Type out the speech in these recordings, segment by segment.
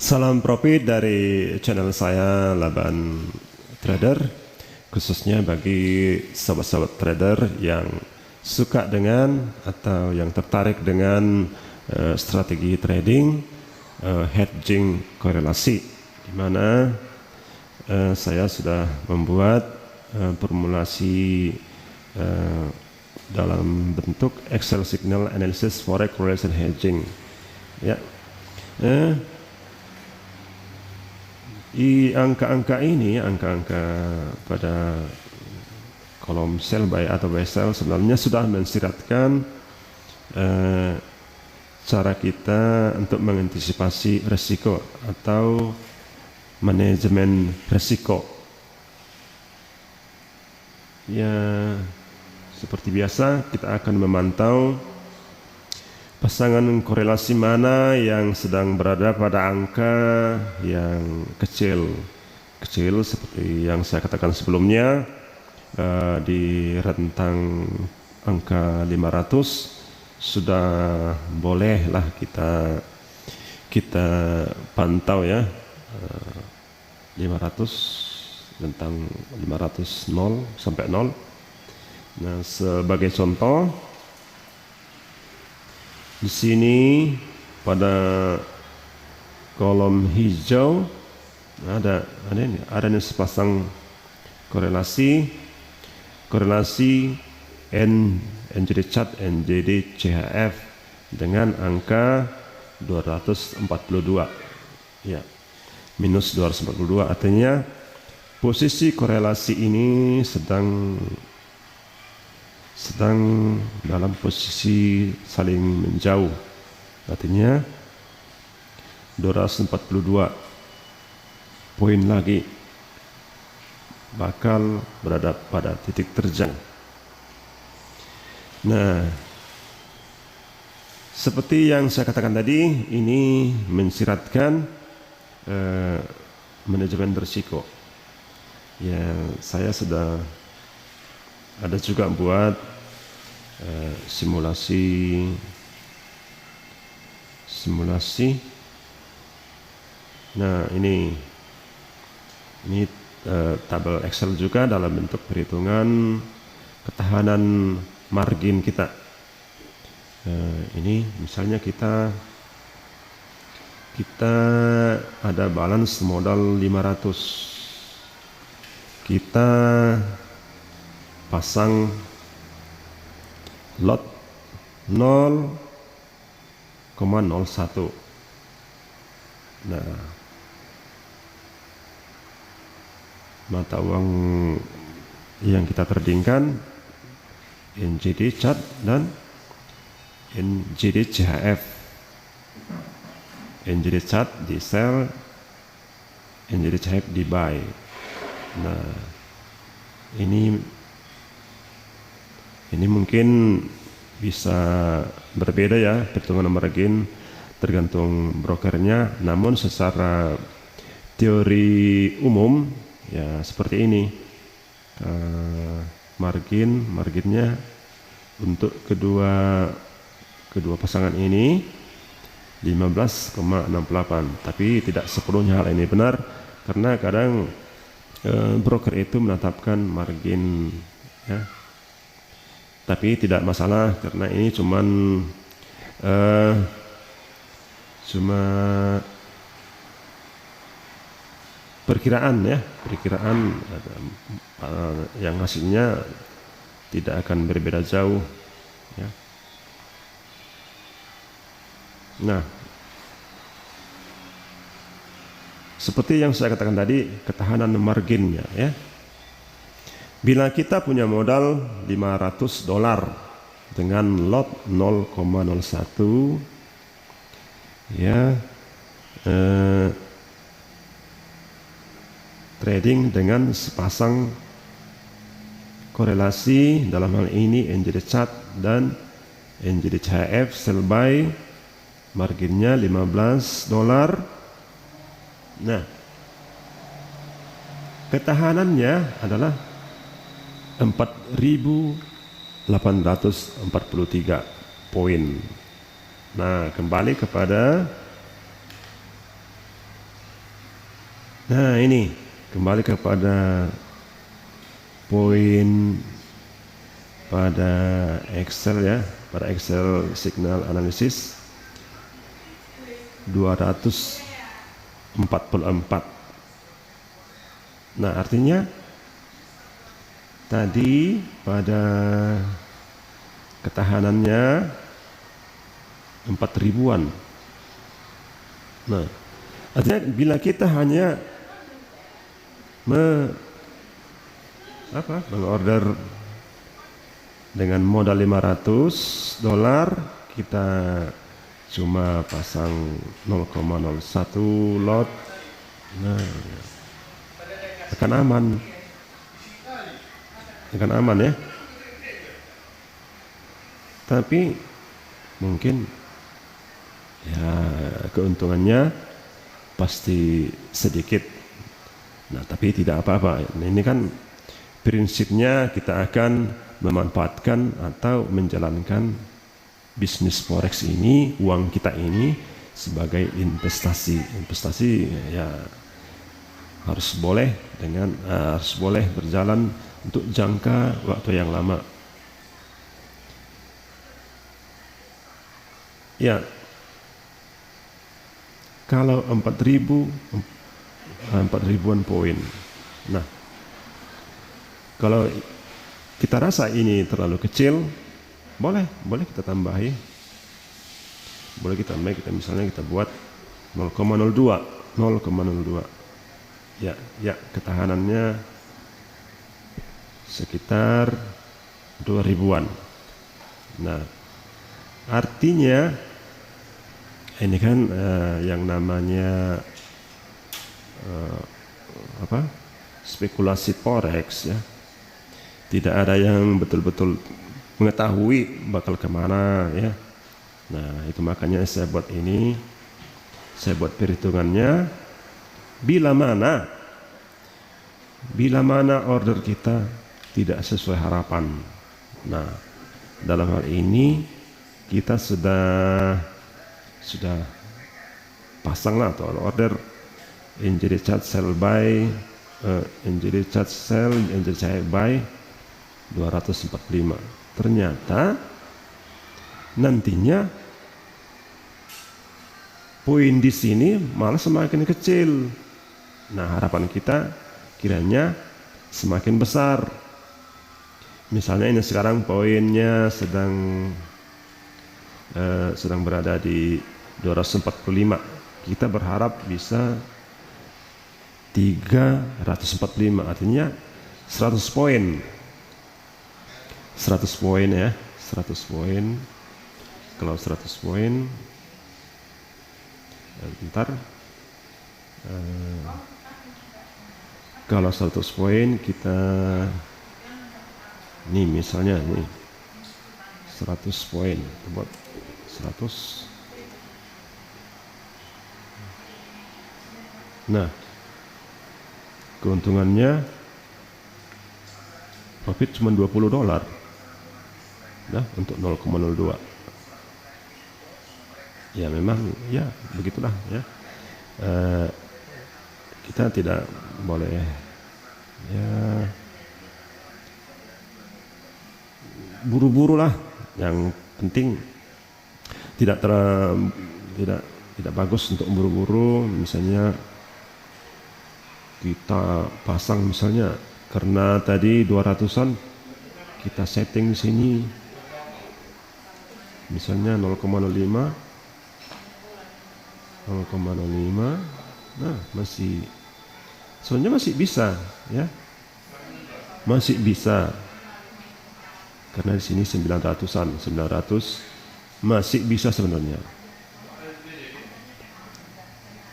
Salam profit dari channel saya Laban Trader, khususnya bagi sahabat-sahabat trader yang suka dengan atau yang tertarik dengan strategi trading, hedging korelasi, di mana saya sudah membuat formulasi dalam bentuk Excel Signal Analysis Forex Correlation Hedging. Ya. Di angka-angka ini, angka-angka pada kolom sell buy atau buy sell sebenarnya sudah mensiratkan cara kita untuk mengantisipasi resiko atau manajemen resiko. Ya, seperti biasa kita akan memantau pasangan korelasi mana yang sedang berada pada angka yang kecil seperti yang saya katakan sebelumnya, di rentang angka 500 sudah bolehlah kita pantau ya, 500 tentang 500 0 sampai 0. Nah, sebagai contoh di sini pada kolom hijau ada ini sepasang korelasi NJD chart NJD CHF dengan angka 242, ya, minus 242, artinya posisi korelasi ini sedang dalam posisi saling menjauh, artinya 242 poin lagi bakal berada pada titik terjang. Nah, seperti yang saya katakan tadi, ini mensiratkan manajemen risiko. Ya, saya sudah ada juga buat simulasi. Nah, ini tabel Excel juga dalam bentuk perhitungan ketahanan margin kita. Ini misalnya kita ada balance modal 500, kita pasang lot 0,01. Nah, mata uang yang kita tradingkan NJD chart dan NJD CHF. NJD chart di sell, NJD CHF di buy. Nah, ini mungkin bisa berbeda ya perhitungan margin tergantung brokernya, namun secara teori umum ya seperti ini. Marginnya untuk kedua pasangan ini 15,68, tapi tidak sepenuhnya hal ini benar, karena kadang broker itu menetapkan margin ya, tapi tidak masalah karena ini cuma perkiraan ya, yang hasilnya tidak akan berbeda jauh ya. Nah, seperti yang saya katakan tadi, ketahanan marginnya ya. Bila kita punya modal $500 dengan lot 0,01 ya, trading dengan sepasang korelasi, dalam hal ini NJD chart dan NJD CHF, sell buy, marginnya $15. Nah, ketahanannya adalah 4.843 poin. Nah, kembali kepada Nah ini kembali kepada poin pada Excel ya, pada Excel Signal Analysis 244. Nah artinya tadi pada ketahanannya 4.000-an. Nah artinya bila kita hanya mengorder dengan modal $500, kita cuma pasang 0,01 lot, nah akan aman ya. Tapi mungkin ya keuntungannya pasti sedikit. Nah tapi tidak apa-apa. Nah, ini kan prinsipnya kita akan memanfaatkan atau menjalankan bisnis forex ini, uang kita ini sebagai investasi. Investasi ya harus boleh berjalan untuk jangka waktu yang lama. Ya, kalau 4.000-an poin. Nah, kalau kita rasa ini terlalu kecil, boleh kita tambahi. Boleh kita misalnya kita buat 0,02. Ya, ketahanannya sekitar 2.000-an. Nah, artinya ini kan yang namanya spekulasi forex ya, tidak ada yang betul-betul mengetahui bakal kemana ya. Nah itu makanya saya buat perhitungannya bila mana order kita tidak sesuai harapan. Nah dalam hal ini kita sudah pasanglah atau order injury charge sell buy, injury charge sell, injury charge buy 245. Ternyata nantinya poin di sini malah semakin kecil. Nah harapan kita kiranya semakin besar. Misalnya ini sekarang poinnya sedang berada di 245. Kita berharap bisa 345, artinya 100 poin. 100 poin ya, 100 poin. Kalau 100 poin bentar, kalau 100 poin kita nih misalnya nih 100 poin buat 100. Nah keuntungannya profit cuma $20 nah untuk 0,02. Ya memang ya begitulah ya, kita tidak boleh ya buru-buru lah. Yang penting tidak bagus untuk buru-buru. Misalnya kita pasang misalnya karena tadi 200-an kita setting di sini misalnya 0,05. Nah sebenarnya masih bisa ya, masih bisa karena di sini 900 masih bisa sebenarnya.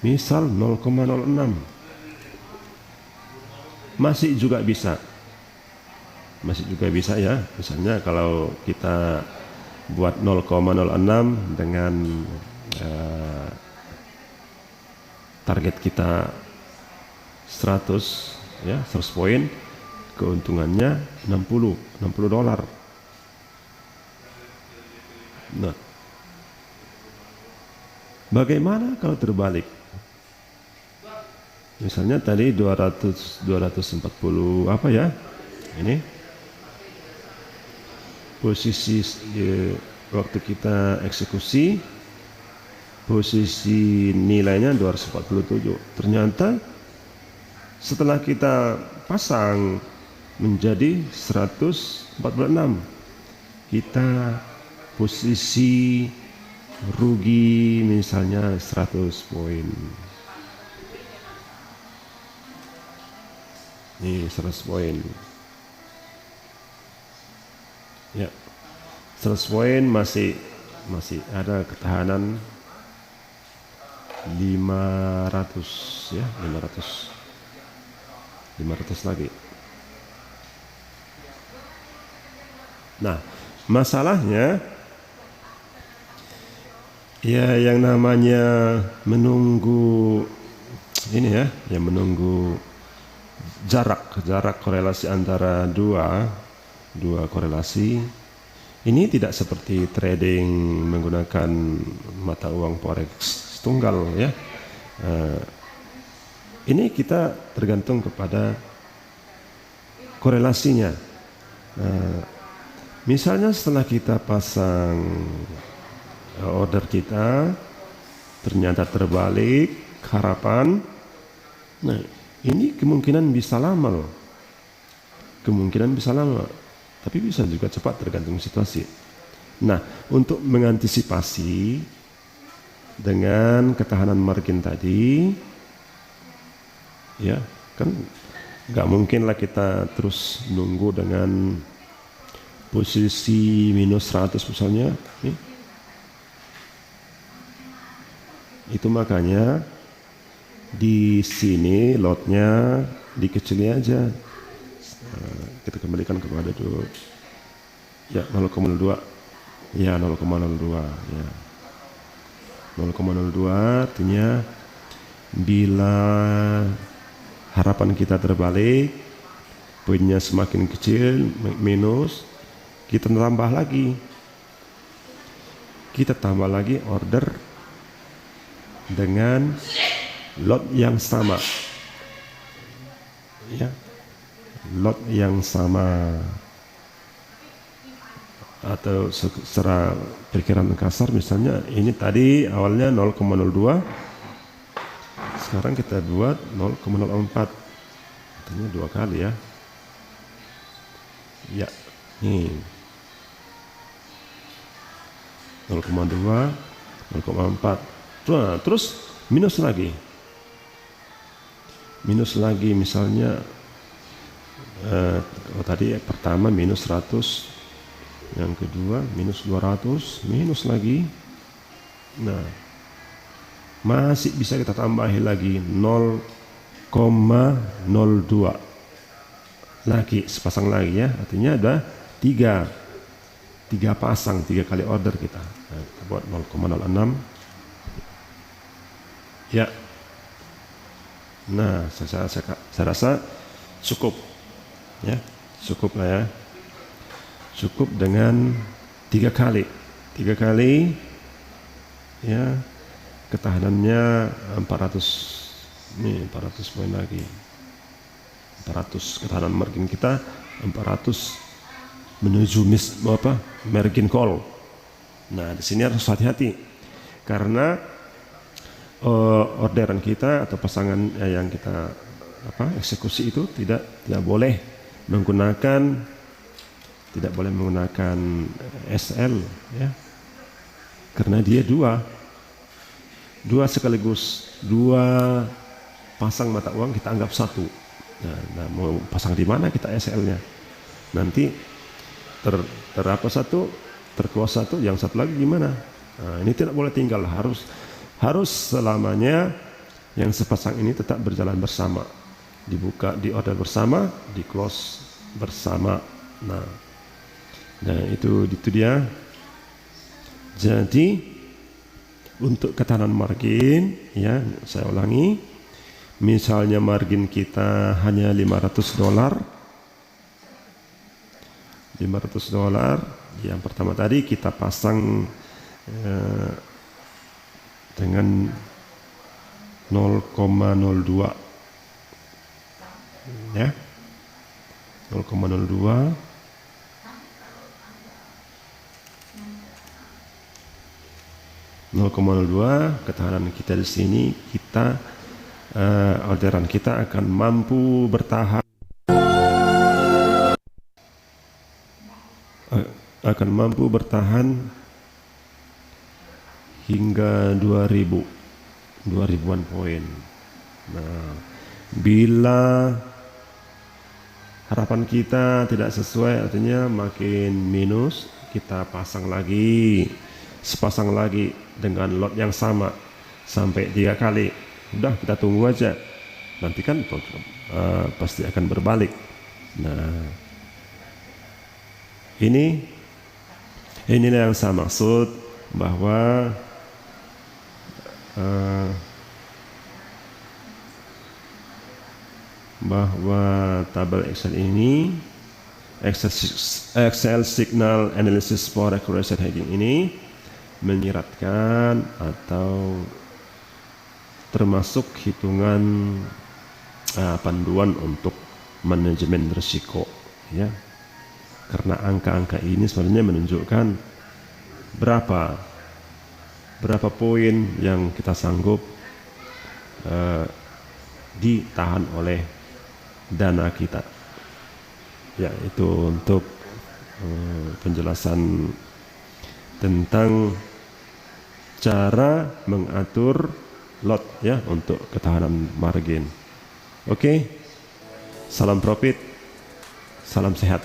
Misal 0,06 masih juga bisa ya. Misalnya kalau kita buat 0,06 dengan target kita 100 ya, 100 poin, keuntungannya $60. Nah bagaimana kalau terbalik? Misalnya tadi 240 apa ya? Ini posisi waktu kita eksekusi, posisi nilainya 247. Ternyata setelah kita pasang menjadi 146, kita posisi rugi misalnya 100 poin. Ini 100 poin. Ya, 100 poin masih ada ketahanan 500 ya, 500 lagi. Nah, masalahnya ya yang namanya menunggu ini ya, yang menunggu jarak korelasi antara dua korelasi ini tidak seperti trading menggunakan mata uang forex tunggal ya. Ini kita tergantung kepada korelasinya. Misalnya setelah kita pasang order kita ternyata terbalik harapan, nah ini kemungkinan bisa lama loh, tapi bisa juga cepat tergantung situasi. Nah, untuk mengantisipasi dengan ketahanan margin tadi, ya kan nggak mungkin lah kita terus nunggu dengan posisi minus 100 misalnya. Itu makanya di sini lotnya dikecilin aja. Kita kembalikan kepada dulu ya 0,02 ya 0,02 ya 0,02 artinya bila harapan kita terbalik poinnya semakin kecil minus, kita tambah lagi order dengan lot yang sama ya, lot yang sama, atau secara perkiraan kasar misalnya ini tadi awalnya 0,02, sekarang kita buat 0,04, artinya 2 kali ya. Ya, nih 0,2, 0,4. Nah, terus minus lagi misalnya tadi pertama minus 100, yang kedua minus 200, minus lagi. Nah, masih bisa kita tambahin lagi 0,02 lagi, sepasang lagi ya, artinya ada tiga pasang, 3 kali order kita. Nah, kita buat 0,06 ya. Nah, saya rasa cukup ya, cukup lah ya, cukup dengan 3 kali ya, ketahanannya 400 nih, 400 poin lagi, 400 ketahanan margin kita 400 menuju margin call. Nah, di sini harus hati-hati karena orderan kita atau pasangan yang kita eksekusi itu tidak boleh menggunakan SL ya, karena dia dua sekaligus, 2 pasang mata uang kita anggap satu. Nah, mau pasang di mana kita SL-nya, nanti terkeluar satu, yang satu lagi gimana? Nah, ini tidak boleh tinggal, harus selamanya yang sepasang ini tetap berjalan bersama, dibuka di order bersama, di close bersama. Nah itu dia. Jadi untuk ketahanan margin ya, saya ulangi, misalnya margin kita hanya $500, yang pertama tadi kita pasang dengan 0,02 ya. 0,02 ketahanan kita di sini, kita orderan kita akan mampu bertahan hingga 2000-an poin. Nah, bila harapan kita tidak sesuai, artinya makin minus, kita sepasang lagi dengan lot yang sama sampai 3 kali. Udah, kita tunggu aja, nanti kan pasti akan berbalik. Nah, inilah yang saya maksud, bahwa tabel Excel ini, Excel Signal Analysis for Accuracy Hedging ini menyiratkan atau termasuk hitungan panduan untuk manajemen risiko, ya. Karena angka-angka ini sebenarnya menunjukkan berapa poin yang kita sanggup ditahan oleh dana kita, ya. Itu untuk penjelasan tentang cara mengatur lot, ya, untuk ketahanan margin. Oke, salam profit, salam sehat.